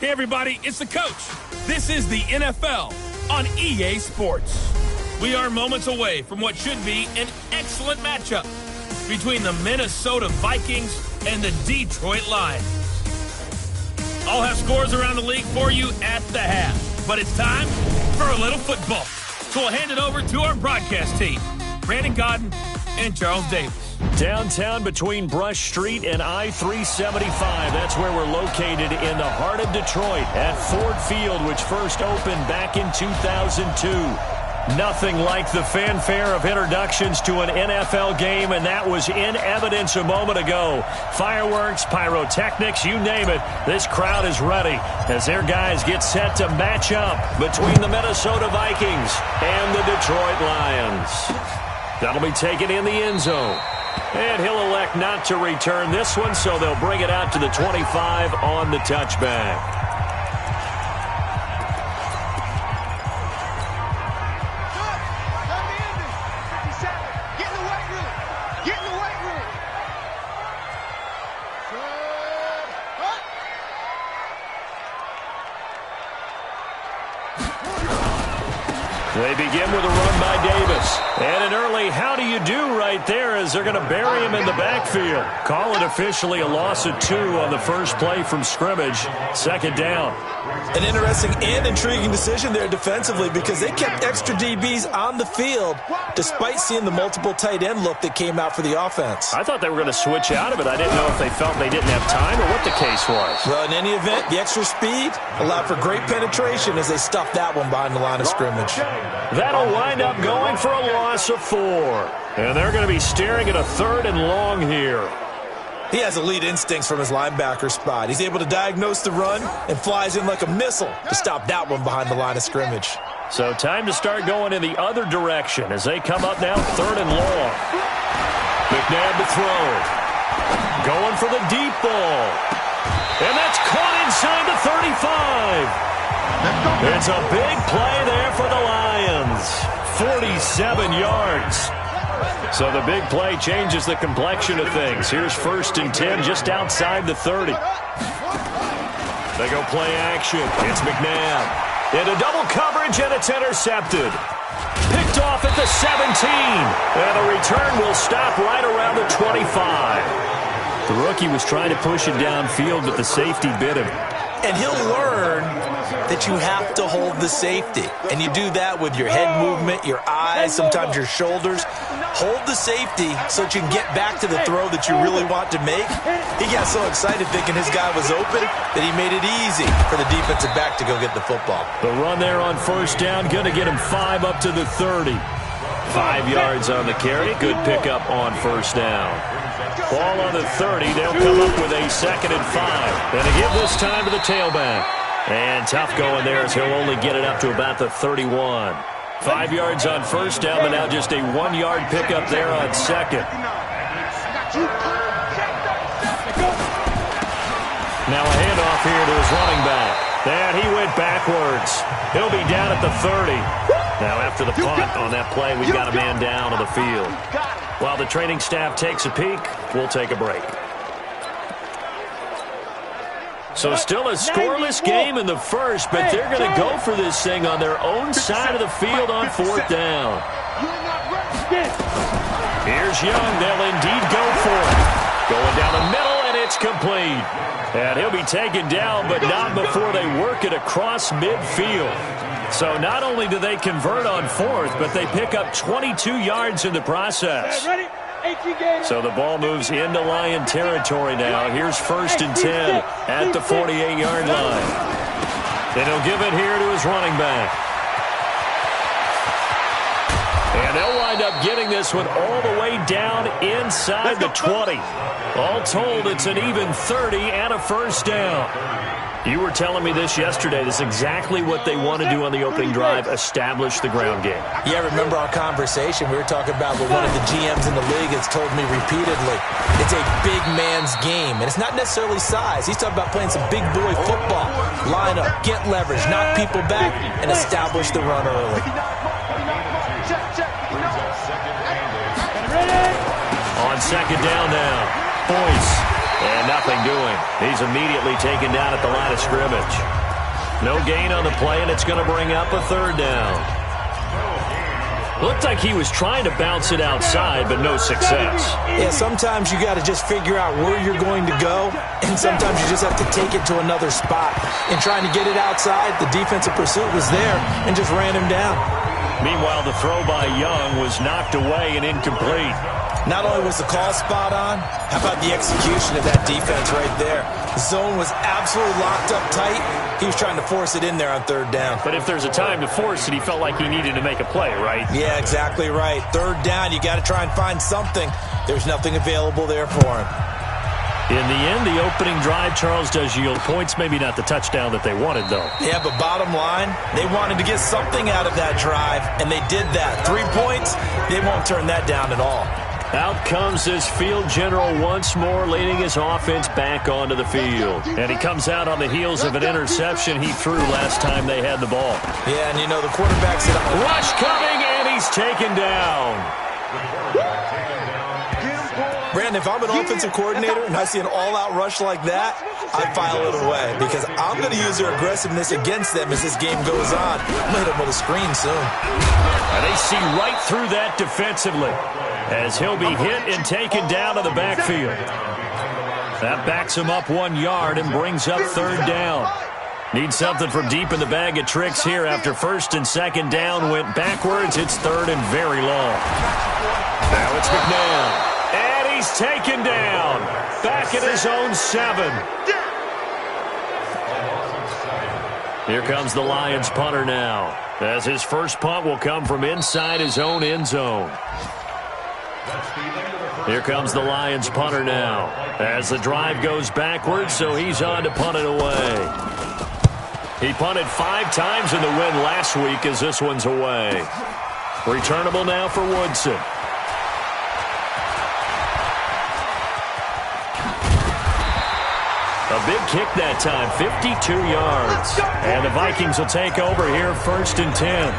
Hey, everybody, it's the coach. This is the NFL on EA Sports. We are moments away from what should be an excellent matchup between the Minnesota Vikings and the Detroit Lions. I'll have scores around the league for you at the half, but it's time for a little football. So we'll hand it over to our broadcast team, Brandon Godden and Charles Davis. Downtown between Brush Street and I-375. That's where we're located in the heart of Detroit at Ford Field, which first opened back in 2002. Nothing like the fanfare of introductions to an NFL game, and that was in evidence a moment ago. Fireworks, pyrotechnics, you name it. This crowd is ready as their guys get set to match up between the Minnesota Vikings and the Detroit Lions. That'll be taken in the end zone. And he'll elect not to return this one, so they'll bring it out to the 25 on the touchback. They begin with a run by Davis. And an early how do you do right there as they're going to bury him in the backfield. Call it officially a loss of 2 on the first play from scrimmage. Second down. An interesting and intriguing decision there defensively because they kept extra DBs on the field despite seeing the multiple tight end look that came out for the offense. I thought they were going to switch out of it. I didn't know if they felt they didn't have time or what the case was. Well, in any event, the extra speed allowed for great penetration as they stuffed that one behind the line of scrimmage. That'll wind up going for a loss of 4. And they're going to be staring at a 3rd and long here. He has elite instincts from his linebacker spot. He's able to diagnose the run and flies in like a missile to stop that one behind the line of scrimmage. So time to start going in the other direction as they come up now 3rd and long. McNabb to throw. Going for the deep ball. And that's caught inside the 35. It's a big play there for the Lions. 47 yards. So the big play changes the complexion of things. Here's 1st and 10 just outside the 30. They go play action. It's McNabb. Into double coverage, and it's intercepted. Picked off at the 17. And the return will stop right around the 25. The rookie was trying to push it downfield, but the safety bit him. And he'll learn that you have to hold the safety. And you do that with your head movement, your eyes, sometimes your shoulders. Hold the safety so that you can get back to the throw that you really want to make. He got so excited thinking his guy was open that he made it easy for the defensive back to go get the football. The run there on 1st down, going to get him 5 up to the 30. 5 yards on the carry. Good pickup on 1st down. Ball on the 30. They'll come up with a 2nd and 5. And to give this time to the tailback. And tough going there as he'll only get it up to about the 31. 5 yards on 1st down, but now just a 1-yard pickup there on 2nd. Now a handoff here to his running back. And he went backwards. He'll be down at the 30. Now after the punt on that play, we've got a man down on the field. While the training staff takes a peek, we'll take a break. So still a scoreless game in the first, but they're going to go for this thing on their own side of the field on 4th down. Here's Young. They'll indeed go for it. Going down the middle, and it's complete. And he'll be taken down, but not before they work it across midfield. So not only do they convert on 4th, but they pick up 22 yards in the process. So the ball moves into Lion territory now. Here's 1st and 10 at the 48-yard line. Then he'll give it here to his running back. And they'll wind up getting this one all the way down inside the 20. All told, it's an even 30 and a 1st down. You were telling me this yesterday. This is exactly what they want to do on the opening drive, establish the ground game. Yeah, remember our conversation. We were talking about what one of the GMs in the league has told me repeatedly. It's a big man's game, and it's not necessarily size. He's talking about playing some big boy football. Line up, get leverage, knock people back, and establish the run early. On 2nd down now, Boyce. And nothing doing. He's immediately taken down at the line of scrimmage. No gain on the play, and it's going to bring up a third down. Looked like he was trying to bounce it outside, but no success. Yeah, sometimes you got to just figure out where you're going to go, and sometimes you just have to take it to another spot. In trying to get it outside, the defensive pursuit was there and just ran him down. Meanwhile, the throw by Young was knocked away and incomplete. Not only was the call spot on, how about the execution of that defense right there? The zone was absolutely locked up tight. He was trying to force it in there on third down. But if there's a time to force it, he felt like he needed to make a play, right? Yeah, exactly right. Third down, you got to try and find something. There's nothing available there for him. In the end, the opening drive, Charles, does yield points. Maybe not the touchdown that they wanted, though. Yeah, but bottom line, they wanted to get something out of that drive, and they did that. 3 points, they won't turn that down at all. Out comes this field general once more, leading his offense back onto the field. And he comes out on the heels of an interception he threw last time they had the ball. Yeah, and you know, the quarterback said, rush coming, and he's taken down. Brandon, if I'm an offensive coordinator and I see an all-out rush like that, I file it away because I'm going to use their aggressiveness against them as this game goes on. I'm going to hit them with a screen soon. And they see right through that defensively as he'll be hit and taken down to the backfield. That backs him up 1 yard and brings up third down. Need something from deep in the bag of tricks here after first and second down went backwards. It's third and very long. Now it's McNabb. And he's taken down. Back at his own 7. Here comes the Lions punter now, as his first punt will come from inside his own end zone. Here comes the Lions punter now, as the drive goes backwards, so he's on to punt it away. He punted 5 times in the win last week as this one's away. Returnable now for Woodson. A big kick that time, 52 yards. And the Vikings will take over here first and 10.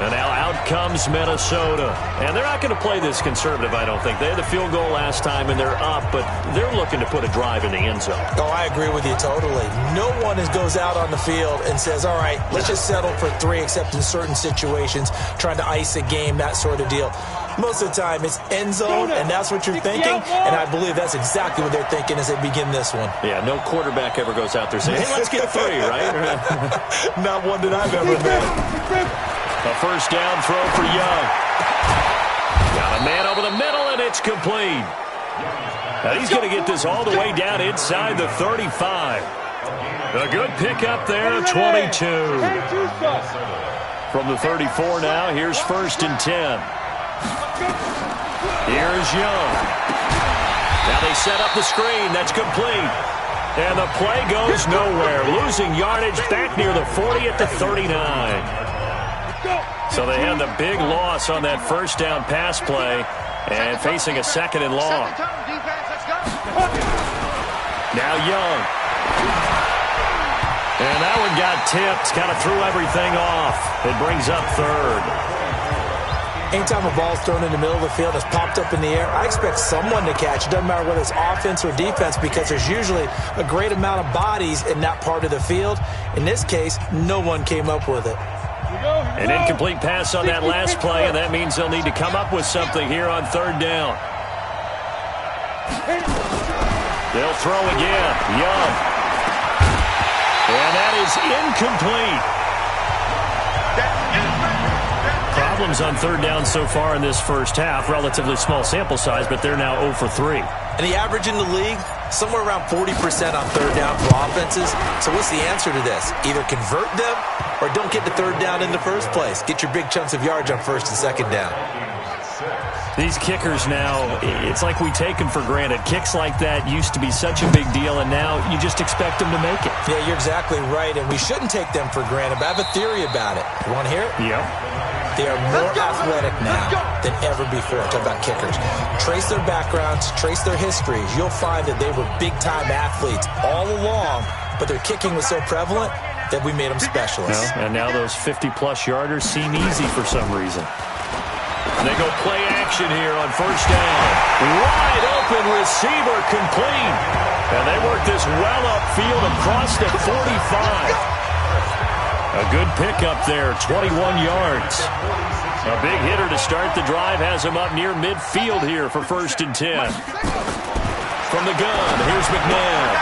And now out comes Minnesota. And they're not going to play this conservative, I don't think. They had the field goal last time, and they're up, but they're looking to put a drive in the end zone. Oh, I agree with you totally. No one goes out on the field and says, all right, let's just settle for 3, except in certain situations, trying to ice a game, that sort of deal. Most of the time, it's end zone, and that's what you're thinking, and I believe that's exactly what they're thinking as they begin this one. Yeah, no quarterback ever goes out there saying, hey, let's get 3, right? Not one that I've ever met. A first down throw for Young. Got a man over the middle, and it's complete. Now he's going to get this all the way down inside the 35. A good pickup there, 22. From the 34 now, here's first and 10. Here's Young. Now they set up the screen. That's complete. And the play goes nowhere. Losing yardage back near the 40 at the 39. So they had the big loss on that first down pass play and facing a second and long. Now Young. And that one got tipped. Kind of threw everything off. It brings up third. Anytime a ball's thrown in the middle of the field, it's popped up in the air, I expect someone to catch. It doesn't matter whether it's offense or defense because there's usually a great amount of bodies in that part of the field. In this case, no one came up with it. An incomplete pass on that last play, and that means they'll need to come up with something here on third down. They'll throw again. Young. And that is incomplete. Problems on third down so far in this first half. Relatively small sample size, but they're now 0 for 3. And the average in the league, somewhere around 40% on third down for offenses. So what's the answer to this? Either convert them or don't get the third down in the first place. Get your big chunks of yards on first and second down. These kickers now, it's like we take them for granted. Kicks like that used to be such a big deal, and now you just expect them to make it. Yeah, you're exactly right, and we shouldn't take them for granted, but I have a theory about it. You want to hear it? Yep. They are more athletic now than ever before. Talk about kickers. Trace their backgrounds, trace their histories. You'll find that they were big-time athletes all along, but their kicking was so prevalent that we made them specialists. And now those 50-plus yarders seem easy for some reason. They go play action. action here on first down. Wide open receiver complete. And they work this well upfield across the 45. A good pickup there, 21 yards. A big hitter to start the drive has him up near midfield here for 1st and 10. From the gun, here's McNabb.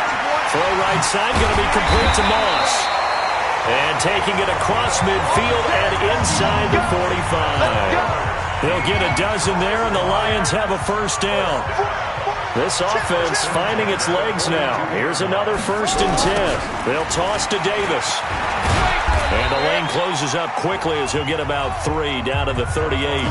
Throw right side, going to be complete to Moss. And taking it across midfield and inside the 45. They'll get a dozen there, and the Lions have a first down. This offense finding its legs now. Here's another 1st and 10. They'll toss to Davis. And the lane closes up quickly as he'll get about 3 down to the 38.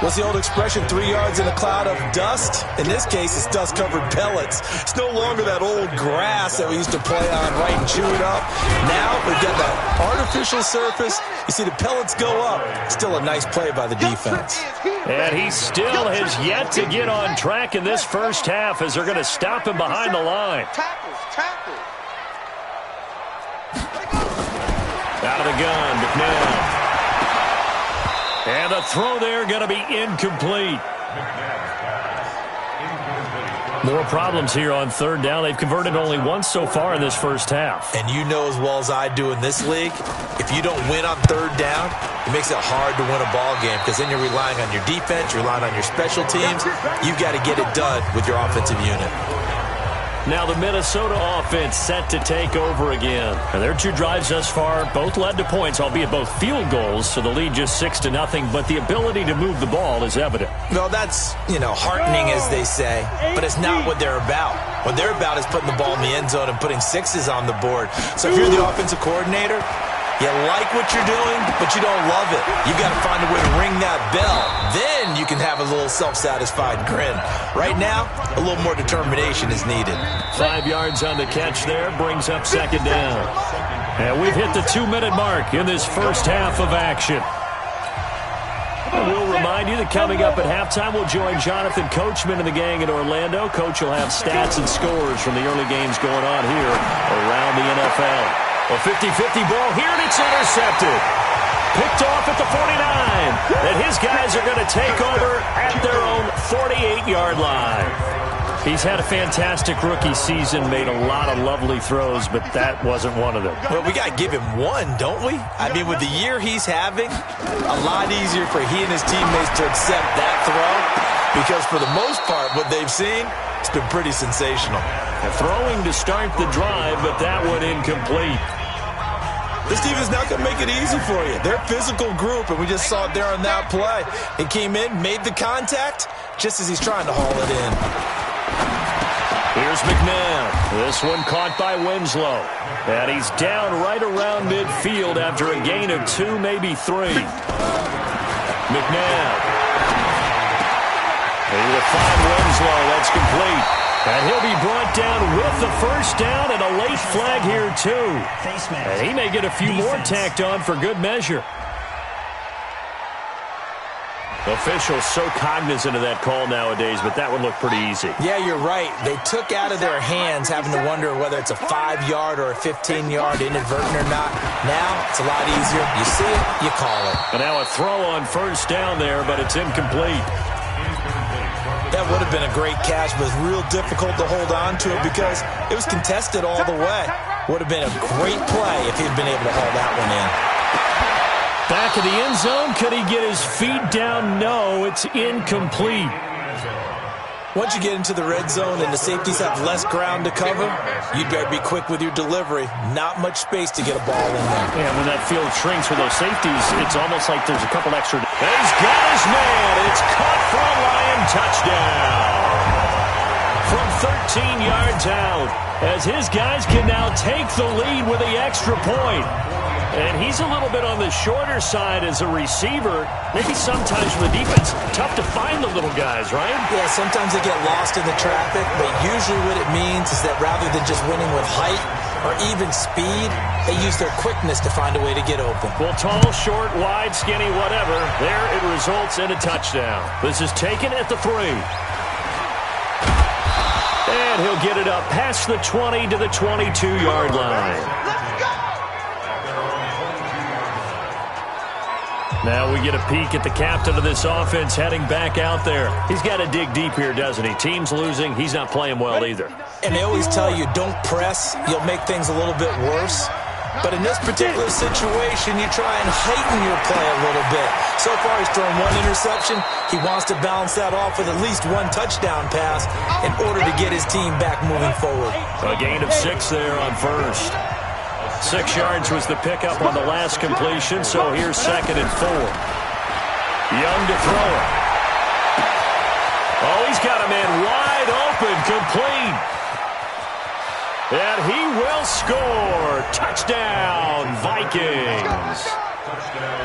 What's the old expression, 3 yards in a cloud of dust? In this case, it's dust-covered pellets. It's no longer that old grass that we used to play on, right, and chew it up. Now we've got that artificial surface. You see the pellets go up. Still a nice play by the defense. And he still has yet to get on track in this first half as they're going to stop him behind the line. Out of the gun, McNabb. And the throw there going to be incomplete. More problems here on 3rd down. They've converted only once so far in this first half. And you know as well as I do in this league, if you don't win on 3rd down, it makes it hard to win a ball game because then you're relying on your defense, you're relying on your special teams. You've got to get it done with your offensive unit. Now the Minnesota offense set to take over again. And their 2 drives thus far both led to points, albeit both field goals, so the lead just 6-0, but the ability to move the ball is evident. Well, that's, heartening, as they say, but it's not what they're about. What they're about is putting the ball in the end zone and putting 6s on the board. So if you're the offensive coordinator, you like what you're doing, but you don't love it. You've got to find a way to ring that bell. Then you can have a little self-satisfied grin. Right now, a little more determination is needed. 5 yards on the catch there, brings up 2nd down. And we've hit the 2-minute mark in this first half of action. We'll remind you that coming up at halftime, we'll join Jonathan Coachman and the gang in Orlando. Coach will have stats and scores from the early games going on here around the NFL. A 50-50 ball here, and it's intercepted. Picked off at the 49. And his guys are going to take over at their own 48-yard line. He's had a fantastic rookie season, made a lot of lovely throws, but that wasn't one of them. Well, we got to give him one, don't we? I mean, with the year he's having, a lot easier for he and his teammates to accept that throw because for the most part, what they've seen, it's been pretty sensational. Throwing to start the drive, but that one incomplete. This defense not going to make it easy for you. They're a physical group, and we just saw it there on that play. He came in, made the contact, just as he's trying to haul it in. Here's McNabb. This one caught by Winslow. And he's down right around midfield after a gain of 2, maybe 3. McNabb. They will find Winslow. That's complete. And he'll be brought down with the first down and a late flag here, too. And he may get a few more tacked on for good measure. Officials so cognizant of that call nowadays, but that would look pretty easy. Yeah, you're right. They took out of their hands having to wonder whether it's a 5-yard or a 15-yard inadvertent or not. Now, it's a lot easier. You see it, you call it. And now a throw on first down there, but it's incomplete. That would have been a great catch, but it's real difficult to hold on to it because it was contested all the way. Would have been a great play if he'd been able to haul that one in. Back of the end zone. Could he get his feet down? No, it's incomplete. Once you get into the red zone and the safeties have less ground to cover, you'd better be quick with your delivery. Not much space to get a ball in there. Yeah, when that field shrinks with those safeties, it's almost like there's a couple extra. He's got his man. It's caught for a Lion touchdown. From 13 yards out, as his guys can now take the lead with the extra point. And he's a little bit on the shorter side as a receiver. Maybe sometimes for the defense, tough to find the little guys, right? Yeah, sometimes they get lost in the traffic, but usually what it means is that rather than just winning with height or even speed, they use their quickness to find a way to get open. Well, tall, short, wide, skinny, whatever, there it results in a touchdown. This is taken at the 3. And he'll get it up past the 20 to the 22-yard line. Now we get a peek at the captain of this offense heading back out there. He's got to dig deep here, doesn't he? Team's losing. He's not playing well either. And they always tell you, don't press. You'll make things a little bit worse. But in this particular situation, you try and heighten your play a little bit. So far, he's thrown one interception. He wants to balance that off with at least one touchdown pass in order to get his team back moving forward. A gain of 6 there on first. 6 yards was the pickup on the last completion, so here's 2nd and 4. Young to throw it. Oh, he's got a man wide open, complete. And he will score. Touchdown, Vikings.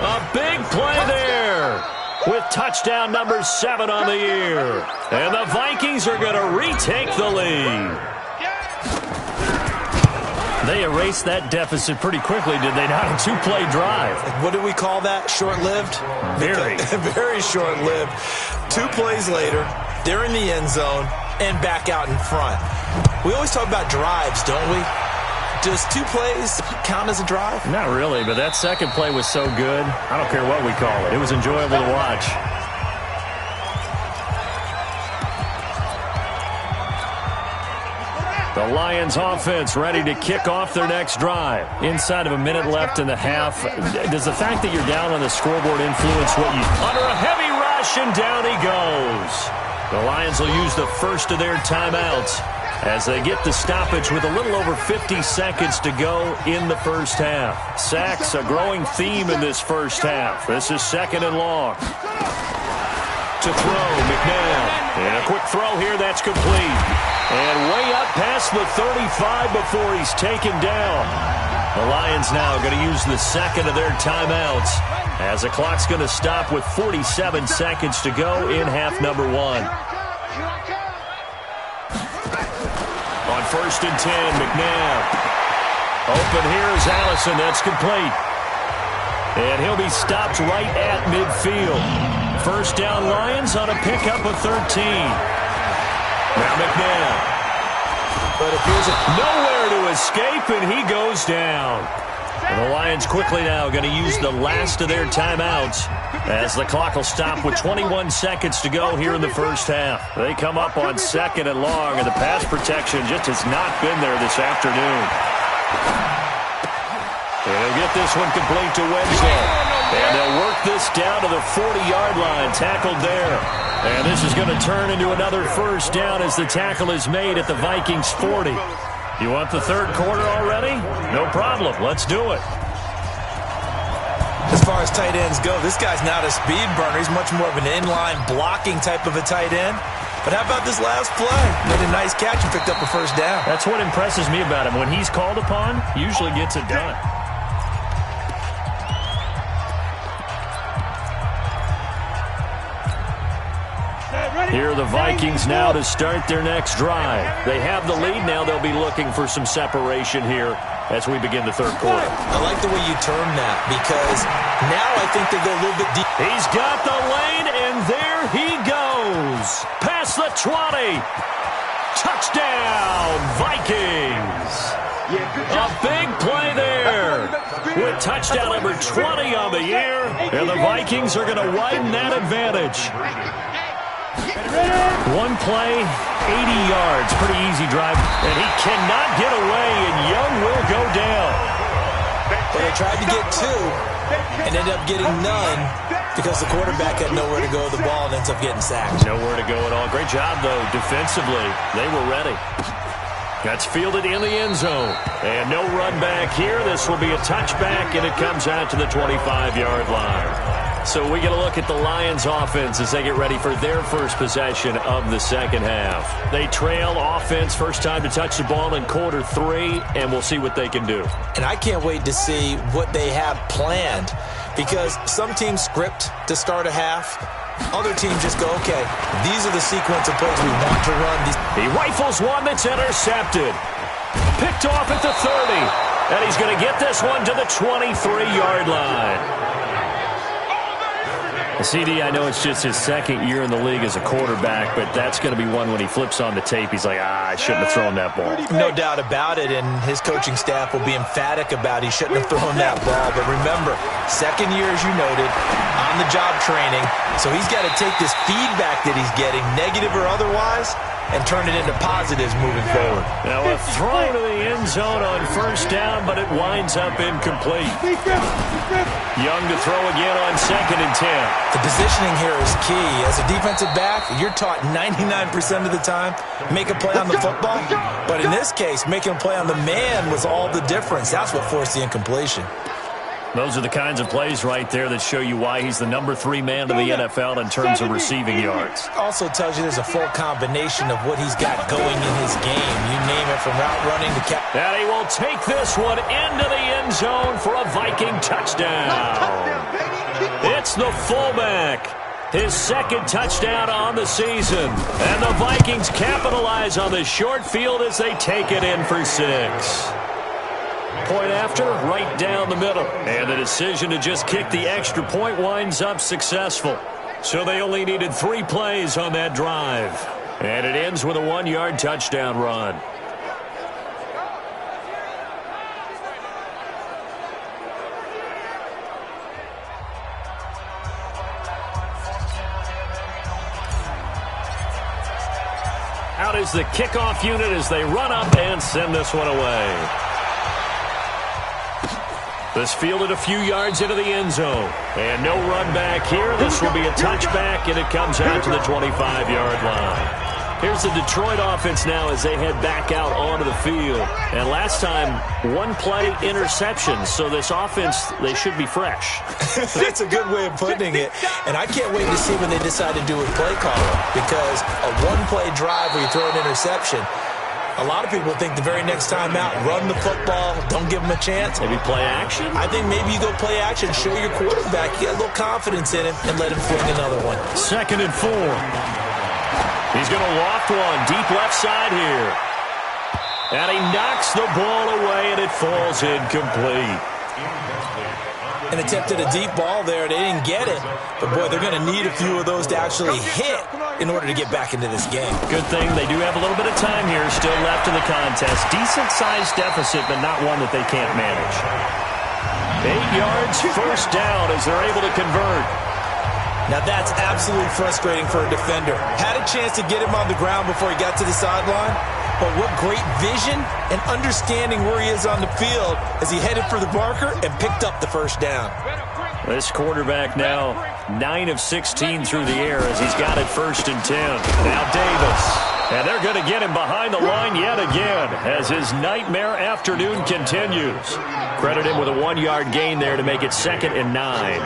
A big play there with touchdown number 7 on the year. And the Vikings are going to retake the lead. They erased that deficit pretty quickly, did they not? A 2-play drive. What do we call that? Short-lived? Very. Very short-lived. 2 plays later, they're in the end zone and back out in front. We always talk about drives, don't we? Does 2 plays count as a drive? Not really, but that second play was so good. I don't care what we call it. It was enjoyable to watch. The Lions offense ready to kick off their next drive. Inside of a minute left in the half. Does the fact that you're down on the scoreboard influence what you... Under a heavy rush, and down he goes. The Lions will use the first of their timeouts as they get the stoppage with a little over 50 seconds to go in the first half. Sacks, a growing theme in this first half. This is 2nd and long. To throw, McNabb. And a quick throw here, that's complete. And way up past the 35 before he's taken down. The Lions now going to use the second of their timeouts as the clock's going to stop with 47 seconds to go in half number 1. On 1st and 10, McNabb. Open here is Allison. That's complete. And he'll be stopped right at midfield. First down Lions on a pickup of 13. Now McNabb. But appears nowhere to escape, and he goes down. And the Lions quickly now going to use the last of their timeouts as the clock will stop with 21 seconds to go here in the first half. They come up on 2nd and long, and the pass protection just has not been there this afternoon. They'll get this one complete to Wednesday. And they'll work this down to the 40-yard line, tackled there. And this is going to turn into another first down as the tackle is made at the Vikings 40. You want the third quarter already? No problem. Let's do it. As far as tight ends go, this guy's not a speed burner. He's much more of an inline blocking type of a tight end. But how about this last play? Made a nice catch and picked up a first down. That's what impresses me about him. When he's called upon, he usually gets it done. Here are the Vikings now to start their next drive. They have the lead. Now they'll be looking for some separation here as we begin the third quarter. I like the way you term that because now I think they go a little bit deep. He's got the lane, and there he goes. Past the 20. Touchdown, Vikings. A big play there with touchdown number 20 on the year. And the Vikings are going to widen that advantage. One play, 80 yards. Pretty easy drive. And he cannot get away, and Young will go down. But they tried to get 2 and ended up getting none because the quarterback had nowhere to go with the ball and ends up getting sacked. Nowhere to go at all. Great job, though, defensively. They were ready. That's fielded in the end zone. And no run back here. This will be a touchback, and it comes out to the 25-yard line. So we get a look at the Lions offense as they get ready for their first possession of the second half. They trail offense, first time to touch the ball in quarter 3, and we'll see what they can do. And I can't wait to see what they have planned because some teams script to start a half. Other teams just go, okay, these are the sequence of plays we want to run. He rifles one that's intercepted. Picked off at the 30. And he's going to get this one to the 23-yard line. CD, I know it's just his second year in the league as a quarterback, but that's going to be one when he flips on the tape, he's like, I shouldn't have thrown that ball. No doubt about it, and his coaching staff will be emphatic about he shouldn't have thrown that ball. But remember, second year, as you noted, on-the-job training, so he's got to take this feedback that he's getting, negative or otherwise, and turn it into positives moving forward. Now a throw to the end zone on first down, but it winds up incomplete. Young to throw again on 2nd and 10. The positioning here is key. As a defensive back, you're taught 99% of the time, make a play on the football. But in this case, making a play on the man was all the difference. That's what forced the incompletion. Those are the kinds of plays right there that show you why he's the number 3 man in the NFL in terms of receiving yards. Also tells you there's a full combination of what he's got going in his game. You name it, from route running to catch. And he will take this one into the end zone for a Viking touchdown. It's the fullback. His 2nd touchdown on the season. And the Vikings capitalize on the short field as they take it in for 6. Point after, right down the middle. And the decision to just kick the extra point winds up successful. So they only needed 3 plays on that drive. And it ends with a 1-yard touchdown run. Out is the kickoff unit as they run up and send this one away. This fielded a few yards into the end zone. And no run back here. This will be a touchback, and it comes out to the 25-yard line. Here's the Detroit offense now as they head back out onto the field. And last time, 1-play interception. So this offense, they should be fresh. That's a good way of putting it. And I can't wait to see when they decide to do a play caller. Because a 1-play drive where you throw an interception, a lot of people think the very next time out, run the football, don't give him a chance. Maybe play action? I think maybe you go play action, show your quarterback, you get a little confidence in him, and let him fling another one. 2nd and 4. He's going to loft one deep left side here. And he knocks the ball away, and it falls incomplete. And attempted a deep ball there. They didn't get it. But, boy, they're going to need a few of those to actually hit in order to get back into this game. Good thing they do have a little bit of time here still left in the contest. Decent-sized deficit, but not one that they can't manage. 8 yards, first down as they're able to convert. Now, that's absolutely frustrating for a defender. Had a chance to get him on the ground before he got to the sideline. But what great vision and understanding where he is on the field as he headed for the marker and picked up the first down. This quarterback now 9 of 16 through the air as he's got it 1st and 10. Now Davis. And they're going to get him behind the line yet again as his nightmare afternoon continues. Credit him with a 1-yard gain there to make it 2nd and 9.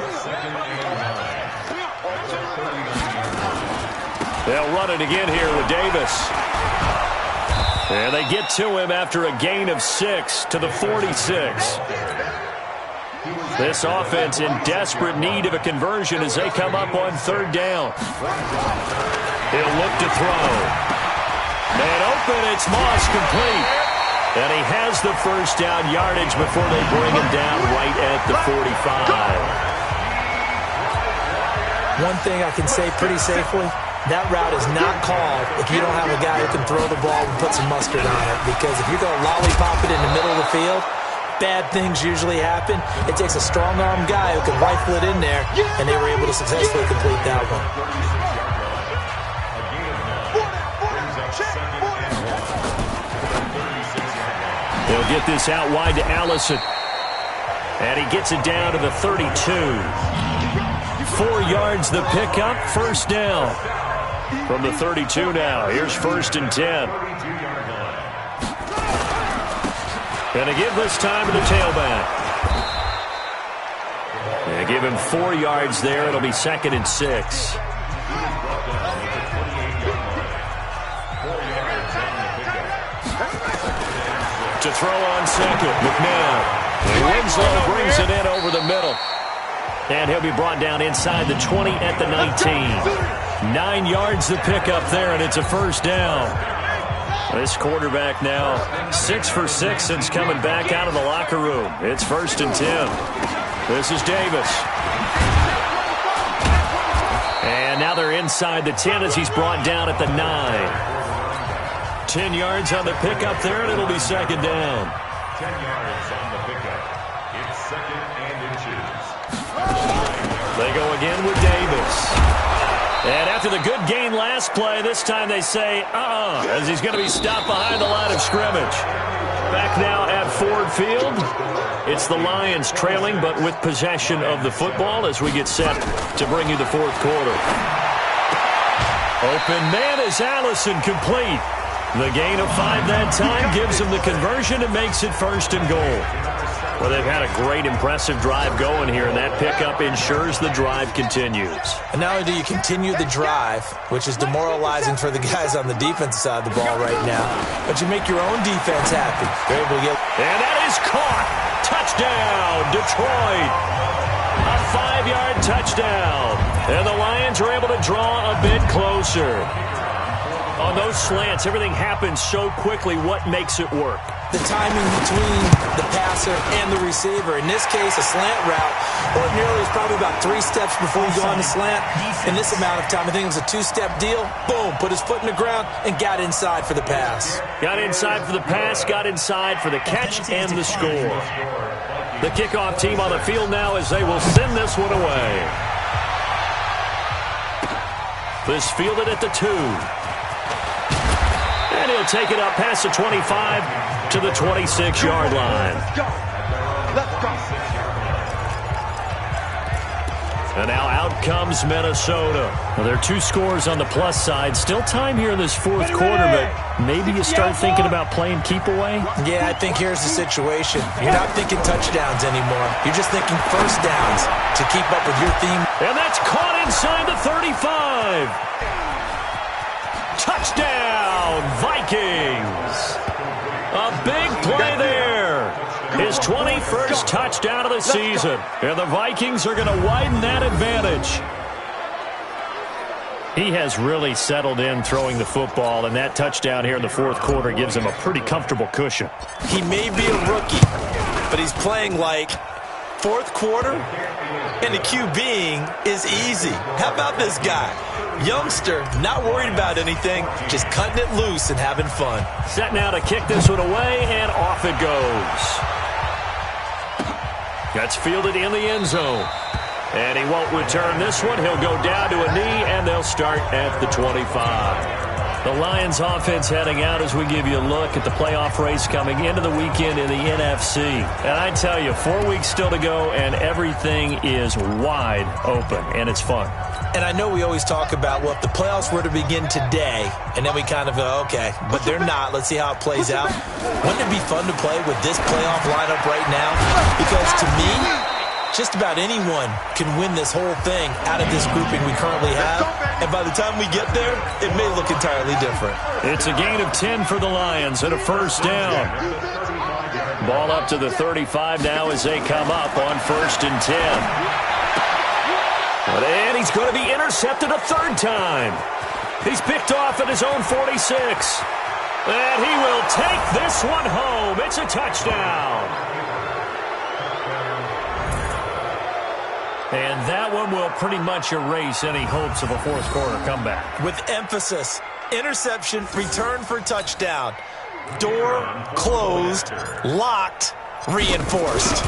They'll run it again here with Davis. And they get to him after a gain of 6 to the 46. This offense in desperate need of a conversion as they come up on 3rd down. He'll look to throw. And open, it's Moss, complete. And he has the first down yardage before they bring him down right at the 45. One thing I can say pretty safely, that route is not called if you don't have a guy who can throw the ball and put some mustard on it. Because if you're going to lollipop it in the middle of the field, bad things usually happen. It takes a strong-arm guy who can rifle it in there, and they were able to successfully complete that one. They'll get this out wide to Allison. And he gets it down to the 32. 4 yards the pickup, first down. From the 32 now, here's 1st and 10. And to give this time to the tailback. And give him 4 yards there. It'll be 2nd and 6. To throw on 2nd, McNabb. Winslow brings it in over the middle. And he'll be brought down inside the 20 at the 19. 9 yards the pickup there, and it's a first down. This quarterback now 6 for 6 since coming back out of the locker room. It's 1st and 10. This is Davis. Now they're inside the 10 as he's brought down at the 9. 10 yards on the pickup there, and it'll be second down. 10 yards on the pickup. It's second and inches. They go again with Davis. And after the good gain last play, this time they say, as he's going to be stopped behind the line of scrimmage. Back now at Ford Field. It's the Lions trailing, but with possession of the football as we get set to bring you the fourth quarter. Open man is Allison, complete. The gain of 5 that time gives them the conversion and makes it first and goal. Well, they've had a great, impressive drive going here, and that pickup ensures the drive continues. And not only do you continue the drive, which is demoralizing for the guys on the defensive side of the ball right now, but you make your own defense happy. They're able to get... And that is caught. Touchdown, Detroit. A 5-yard touchdown. And the Lions are able to draw a bit closer. On those slants, everything happens so quickly. What makes it work? The timing between the passer and the receiver. In this case, a slant route ordinarily is probably about 3 steps before you go on the slant. In this amount of time, I think it was a 2-step deal. Boom, put his foot in the ground and got inside for the pass. Got inside for the pass, got inside for the catch and the score. The kickoff team on the field now as they will send this one away. This fielded at the 2. And he'll take it up past the 25 to the 26-yard line. Let's go. And now out comes Minnesota. Well, there are 2 scores on the plus side. Still time here in this fourth quarter, but maybe you start thinking about playing keep away? Yeah, I think here's the situation. You're not thinking touchdowns anymore. You're just thinking first downs to keep up with your theme. And that's caught inside the 35. Touchdown, Vikings. A big play there. His 21st touchdown of the season. And the Vikings are going to widen that advantage. He has really settled in throwing the football, and that touchdown here in the fourth quarter gives him a pretty comfortable cushion. He may be a rookie, but he's playing like fourth quarter, and the QBing is easy. How about this guy? Youngster, not worried about anything, just cutting it loose and having fun. Set now to kick this one away, and off it goes. That's fielded in the end zone. And he won't return this one. He'll go down to a knee, and they'll start at the 25. The Lions offense heading out as we give you a look at the playoff race coming into the weekend in the NFC. And I tell you, 4 weeks still to go, and everything is wide open, and it's fun. And I know we always talk about, well, if the playoffs were to begin today, and then we kind of go, okay, but they're not. Let's see how it plays out. Wouldn't it be fun to play with this playoff lineup right now? Because to me, just about anyone can win this whole thing out of this grouping we currently have. And by the time we get there, it may look entirely different. It's a gain of 10 for the Lions and a first down. Ball up to the 35 now as they come up on 1st and 10. And he's going to be intercepted a 3rd time. He's picked off at his own 46. And he will take this one home. It's a touchdown. And that one will pretty much erase any hopes of a fourth quarter comeback. With emphasis, interception, return for touchdown. Door closed, locked, reinforced.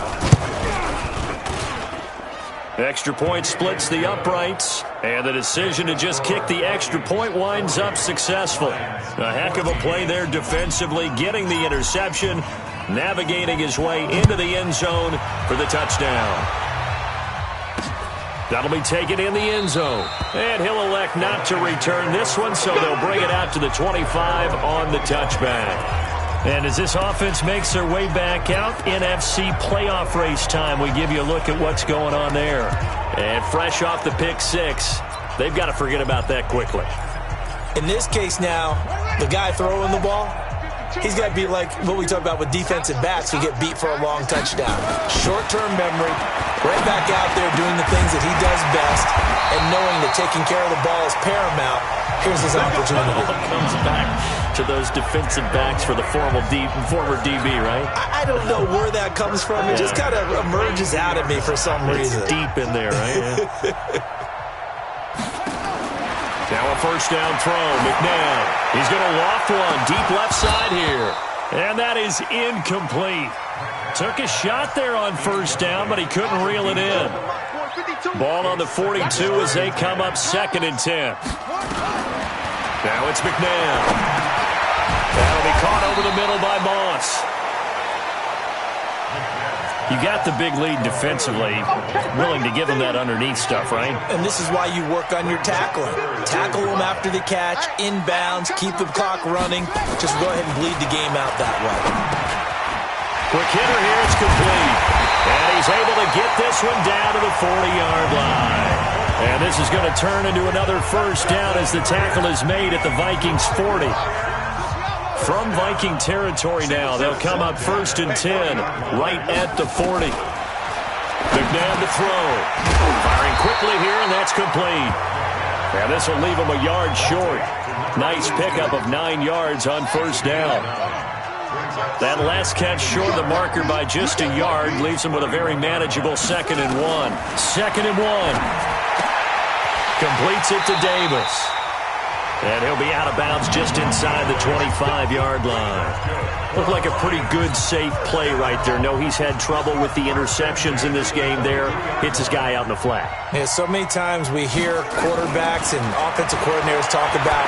Extra point splits the uprights, and the decision to just kick the extra point winds up successful. A heck of a play there defensively, getting the interception, navigating his way into the end zone for the touchdown. That'll be taken in the end zone, and he'll elect not to return this one, so they'll bring it out to the 25 on the touchback. And as this offense makes their way back out, NFC playoff race time, we give you a look at what's going on there. And fresh off the pick 6, they've got to forget about that quickly. In this case now, the guy throwing the ball, he's got to be like what we talk about with defensive backs who get beat for a long touchdown. Short-term memory, right back out there doing the things that he does best, and knowing that taking care of the ball is paramount. Here's his opportunity. Comes back to those defensive backs for the former DB, right? I don't know where that comes from. It just kind of emerges out of me for some reason. It's deep in there, right? Yeah. Now first down throw, McNabb. He's going to loft one deep left side here. And that is incomplete. Took a shot there on first down, but he couldn't reel it in. Ball on the 42 as they come up 2nd and 10. Now it's McNabb. That'll be caught over the middle by Moss. You got the big lead defensively, willing to give them that underneath stuff, right? And this is why you work on your tackling. Tackle them after the catch, inbounds, keep the clock running. Just go ahead and bleed the game out that way. Quick hitter here, it's complete. And he's able to get this one down to the 40-yard line. And this is going to turn into another first down as the tackle is made at the Vikings 40. From Viking territory now, they'll come up 1st and 10, right at the 40. McNabb to throw. Firing quickly here, and that's complete. And this will leave him a yard short. Nice pickup of 9 yards on first down. That last catch short of the marker by just a yard leaves him with a very manageable 2nd and 1. 2nd and 1. Completes it to Davis. And he'll be out of bounds just inside the 25-yard line. Looked like a pretty good, safe play right there. No, he's had trouble with the interceptions in this game there. Hits his guy out in the flat. Yeah, so many times we hear quarterbacks and offensive coordinators talk about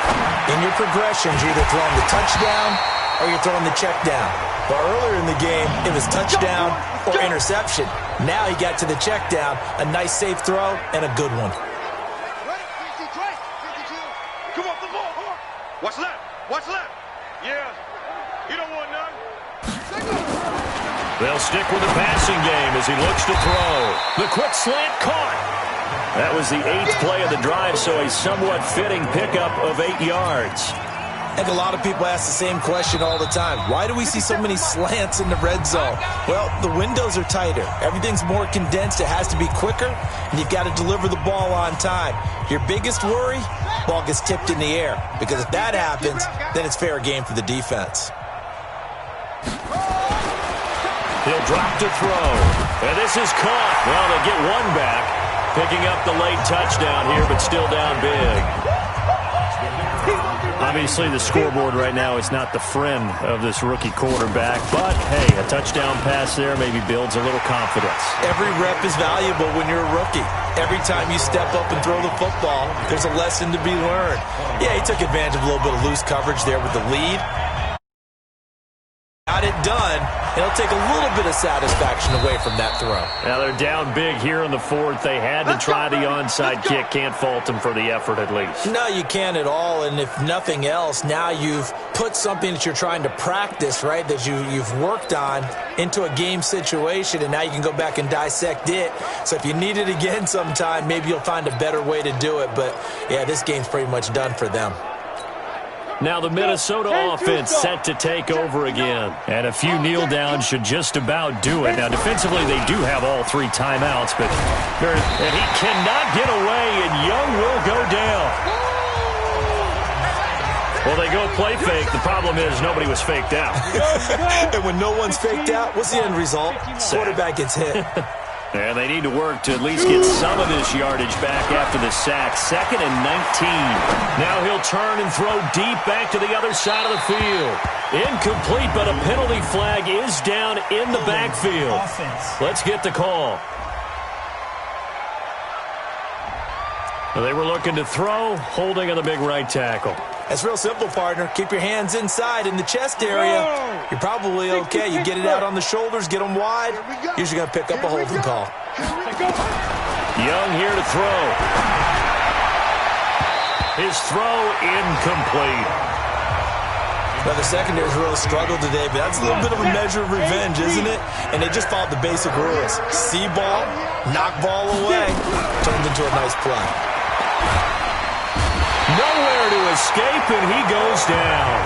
in your progressions, you're either throwing the touchdown or you're throwing the check down. But earlier in the game, it was touchdown or interception. Now he got to the check down, a nice safe throw, and a good one. What's left? What's left? Yeah. You don't want none. They'll stick with the passing game as he looks to throw. The quick slant caught. That was the 8th play of the drive, so a somewhat fitting pickup of 8 yards. I think a lot of people ask the same question all the time. Why do we see so many slants in the red zone? Well, the windows are tighter. Everything's more condensed. It has to be quicker, and you've got to deliver the ball on time. Your biggest worry? Ball gets tipped in the air, because if that happens, then it's fair game for the defense. He'll drop to throw, and this is caught. Well, they'll get one back, picking up the late touchdown here, but still down big. Obviously, the scoreboard right now is not the friend of this rookie quarterback, but, hey, a touchdown pass there maybe builds a little confidence. Every rep is valuable when you're a rookie. Every time you step up and throw the football, there's a lesson to be learned. Yeah, he took advantage of a little bit of loose coverage there with the lead. Got it done. It'll take a little bit of satisfaction away from that throw. Now they're down big here in the 4th. They had to try the onside kick. Can't fault them for the effort at least. No, you can't at all. And if nothing else, now you've put something that you're trying to practice, right, that you've worked on into a game situation, and now you can go back and dissect it. So if you need it again sometime, maybe you'll find a better way to do it. But, yeah, this game's pretty much done for them. Now the Minnesota offense set to take over again. And a few kneel downs should just about do it. Now defensively they do have all 3 timeouts, but and he cannot get away, and Young will go down. Well, they go play fake. The problem is nobody was faked out. And when no one's faked out, what's the end result? Quarterback gets hit. And they need to work to at least get some of this yardage back after the sack. 2nd and 19. Now he'll turn and throw deep back to the other side of the field. Incomplete, but a penalty flag is down in the backfield. Let's get the call. They were looking to throw, holding on the big right tackle. That's real simple, partner. Keep your hands inside in the chest area. You're probably okay. You get it out on the shoulders, get them wide. Usually going to pick up a holding call. Young here to throw. His throw incomplete. Well, the secondary's really struggled today, but that's a little bit of a measure of revenge, isn't it? And they just followed the basic rules. See ball, knock ball away. Turned into a nice play. Nowhere to escape, and he goes down.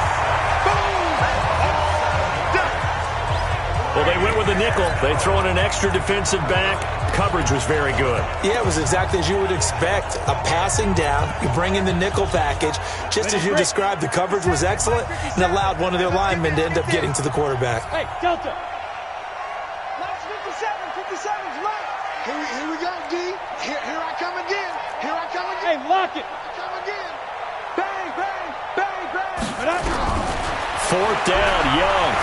Well, they went with the nickel. They throw in an extra defensive back. Coverage was very good. Yeah, it was exactly as you would expect. A passing down. You bring in the nickel package. Just as you described, the coverage was excellent and allowed one of their linemen to end up getting to the quarterback. Hey, Delta. Last 57's right. Here we go, D. Here I come again. Here I come again. Hey, lock it. Come again. Fourth down, Young.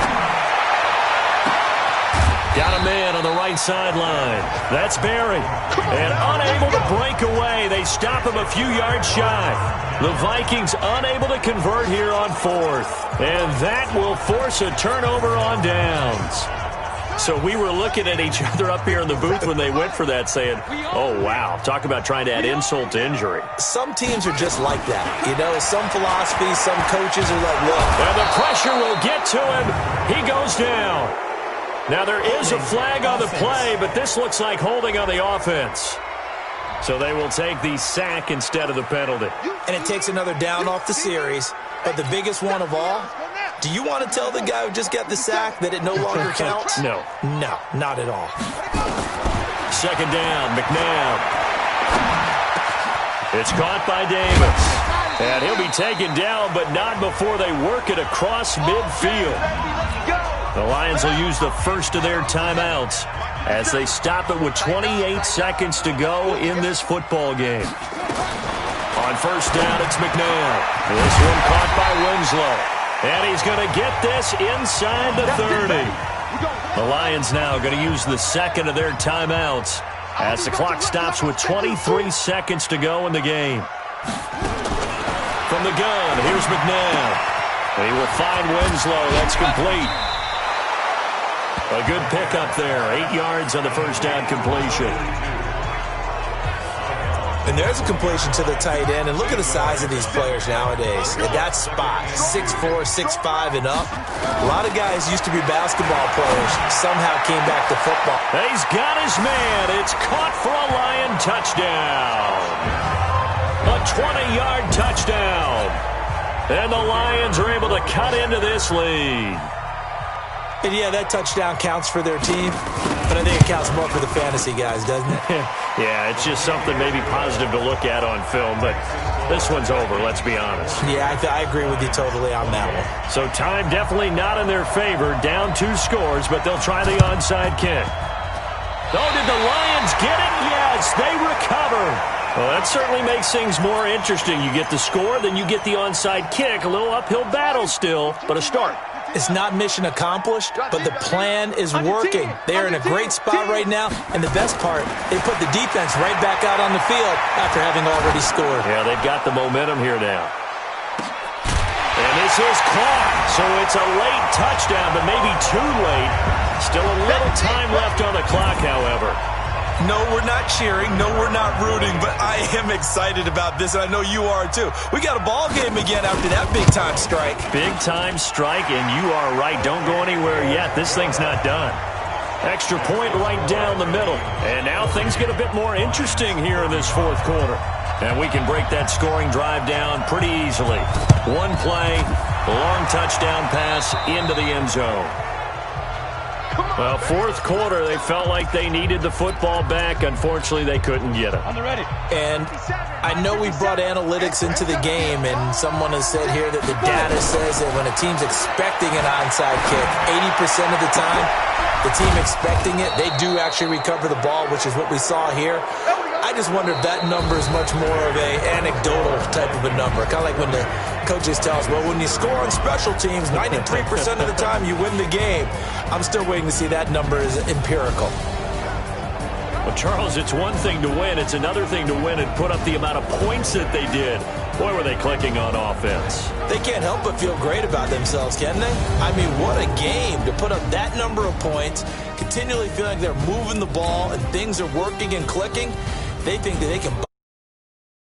Got a man on the right sideline. That's Barry. And unable to break away. They stop him a few yards shy. The Vikings unable to convert here on fourth. And that will force a turnover on downs. So we were looking at each other up here in the booth when they went for that saying, oh, wow, talk about trying to add insult to injury. Some teams are just like that. You know, some philosophies, some coaches are like, look. And the pressure will get to him. He goes down. Now, there is a flag on the play, but this looks like holding on the offense. So they will take the sack instead of the penalty. And it takes another down off the series. But the biggest one of all, do you want to tell the guy who just got the sack that it no longer counts? No. No, not at all. Second down, McNabb. It's caught by Davis. And he'll be taken down, but not before they work it across midfield. The Lions will use the first of their timeouts as they stop it with 28 seconds to go in this football game. On first down, it's McNabb. This one caught by Winslow. And he's going to get this inside the 30. The Lions now going to use the second of their timeouts as the clock stops with 23 seconds to go in the game. From the gun, here's McNabb. He will find Winslow. That's complete. A good pickup there. 8 yards on the first down completion. And there's a completion to the tight end. And look at the size of these players nowadays. At that spot, 6'4", 6'5", and up. A lot of guys used to be basketball players. Somehow came back to football. He's got his man. It's caught for a Lion touchdown. A 20-yard touchdown. And the Lions are able to cut into this lead. And yeah, that touchdown counts for their team, but I think it counts more for the fantasy guys, doesn't it? Yeah, it's just something maybe positive to look at on film, but this one's over, let's be honest. Yeah, I agree with you totally on that one. So time definitely not in their favor. Down 2 scores, but they'll try the onside kick. Oh, did the Lions get it? Yes, they recover. Well, that certainly makes things more interesting. You get the score, then you get the onside kick. A little uphill battle still, but a start. It's not mission accomplished, but the plan is working. They're in a great spot right now, and the best part, they put the defense right back out on the field after having already scored. Yeah, they've got the momentum here now. And this is caught, so it's a late touchdown, but maybe too late. Still a little time left on the clock, however. No, we're not cheering. No, we're not rooting, but I am excited about this, and I know you are too. We got a ball game again after that big-time strike. Big-time strike, and you are right. Don't go anywhere yet. This thing's not done. Extra point right down the middle. And now things get a bit more interesting here in this fourth quarter. And we can break that scoring drive down pretty easily. One play, long touchdown pass into the end zone. Well, fourth quarter, they felt like they needed the football back. Unfortunately, they couldn't get it. And I know we brought analytics into the game, and someone has said here that the data says that when a team's expecting an onside kick, 80% of the time, the team expecting it, they do actually recover the ball, which is what we saw here. I just wonder if that number is much more of a anecdotal type of a number. Kind of like when the coaches tell us, well, when you score on special teams, 93% of the time you win the game. I'm still waiting to see that number is empirical. Well, Charles, it's one thing to win. It's another thing to win and put up the amount of points that they did. Boy, were they clicking on offense. They can't help but feel great about themselves, can they? I mean, what a game to put up that number of points, continually feel like they're moving the ball and things are working and clicking. They think that they can